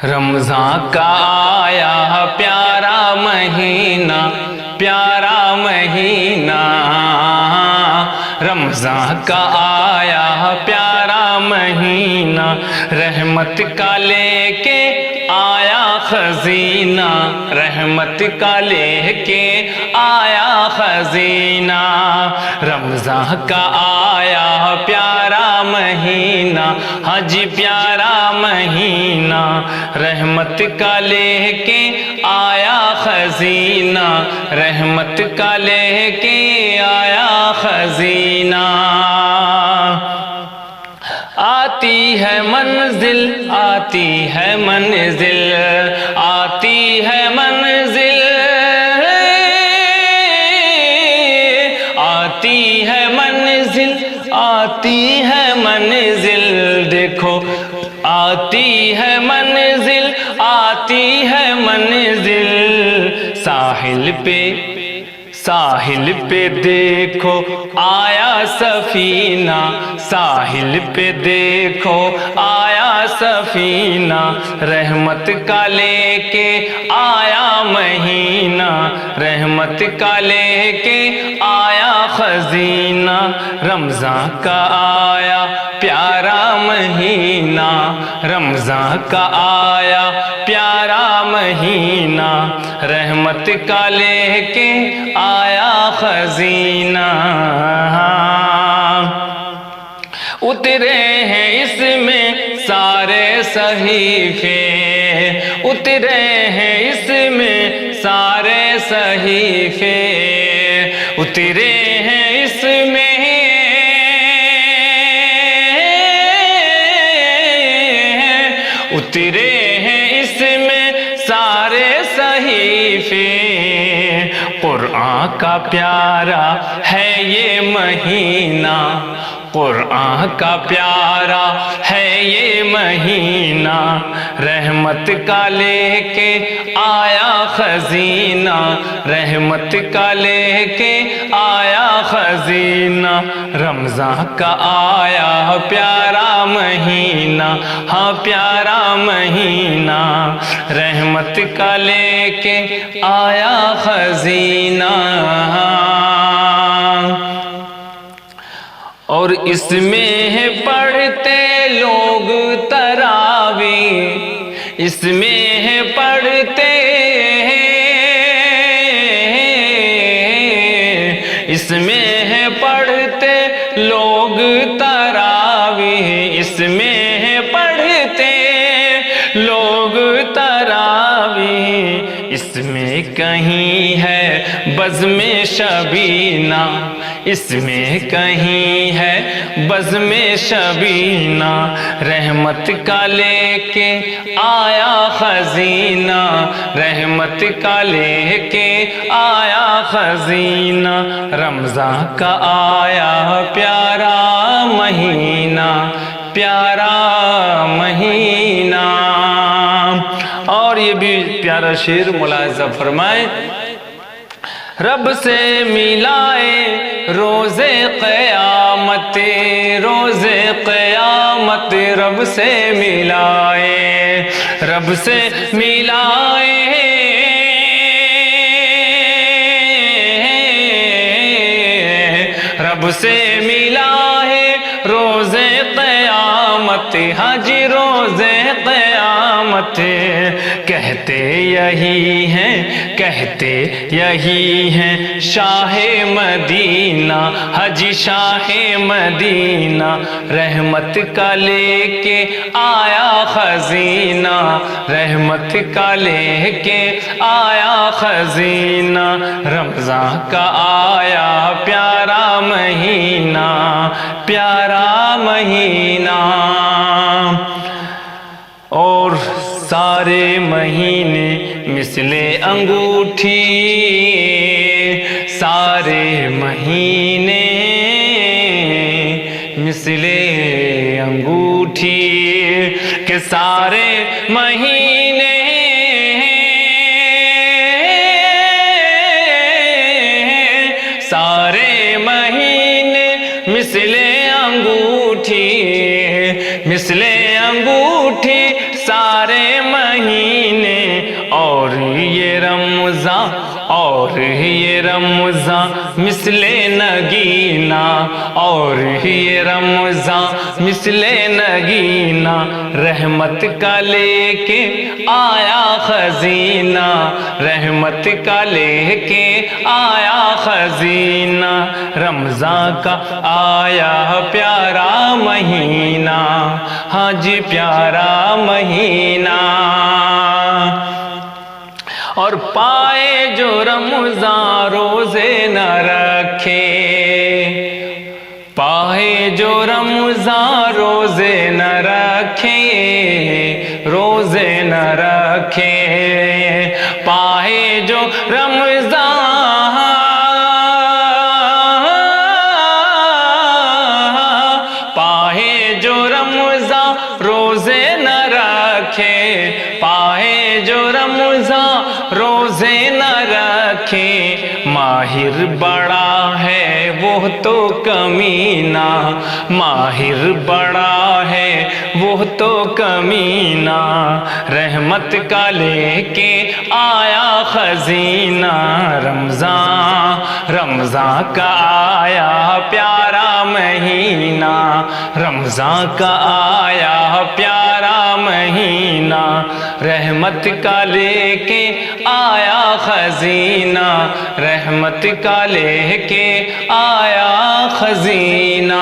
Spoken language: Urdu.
رمضان کا آیا پیارا مہینہ، پیارا مہینہ، رمضان کا آیا پیارا مہینہ، رحمت کا لے کے آیا خزینہ، رحمت کا لے کے آیا خزینہ، رمضان کا آیا پیارا مہینہ، ہاں جی پیارا مہینہ، رحمت کا لے کے آیا خزینہ، رحمت کا لے کے آیا خزینہ، آتی ہے منزل، آتی ہے منزل، آتی ہے منزل، آتی ہے منزل، آتی ہے منزل، دیکھو آتی ہے منزل، آتی ہے منزل، ساحل پہ دیکھو آیا سفینہ، ساحل پہ دیکھو آیا سفینہ، رحمت کا لے کے آیا مہینہ، رحمت کا لے کے آیا خزینہ، رمضان کا آیا پیارا مہینہ، رمضان کا آیا پیارا مہینہ، رحمت کا لے کے آیا خزینہ، اترے ہیں اس میں سارے صحیفے، اترے ہیں اس میں سارے صحیفے، اترے ہیں اس میں اترے ہیں اس میں سارے صحیفے، قرآن کا پیارا ہے یہ مہینہ، قرآن کا پیارا ہے یہ مہینہ، رحمت کا لے کے آیا خزینہ، رحمت کا لے کے آیا خزینہ، رمضان کا آیا پیارا مہینہ، ہاں پیارا مہینہ، رحمت کا لے کے آیا خزینہ، اور اس میں پڑھتے لوگ تراویح، اس میں پڑھتے اس میں پڑھتے لوگ تراویح، اس میں پڑھتے لوگ تراویح، اس میں کہیں ہے بزم شبینہ، اس میں کہیں ہے بزم شبینہ، رحمت کا لے کے آیا خزینہ، رحمت کا لے کے آیا خزینہ، رمضان کا آیا پیارا مہینہ، پیارا مہینہ، اور یہ بھی پیارا شعر ملاحظہ فرمائیں، رب سے ملائے روز قیامت، روز قیامت، رب سے ملائے، رب سے ملائے، رب سے ملائے روز قیامت، ہاں جی روز قیامت، کہتے یہی ہیں، کہتے یہی ہیں شاہ مدینہ، حجی شاہ مدینہ، رحمت کا لے کے آیا خزینہ، رحمت کا لے کے آیا خزینہ، رمضان کا آیا پیارا مہینہ، پیارا مہینہ، اور سارے مہینے مثل انگوٹھی، سارے مہینے مثل انگوٹھی، کہ سارے مہینے سارے مہینے مثل انگوٹھی، مثل انگوٹھی سارے مہینے اور یہ رمضان مثل نگینا اور یہ رمضان مثل نگینا رحمت کا لے کے آیا خزینہ رحمت کا لے کے آیا خزینہ رمضان کا آیا پیارا مہینہ ہاں جی پیارا مہینہ اور پائے جو رمضان روزے نہ رکھے پائے جو رمضان روزے نہ رکھے روزے نہ رکھے پائے جو رمضان پائے جو رمضان روزے نہ رکھے پائے جو رمضان روزے نہ رکھے ماہر بڑا ہے وہ تو کمینہ ماہر بڑا ہے وہ تو کمینہ رحمت کا لے کے آیا خزینہ رمضان کا آیا پیارا مہینہ رمضان کا آیا پیارا مہینہ رحمت کا لے کے آیا خزینہ رحمت کا لے کے آیا خزینہ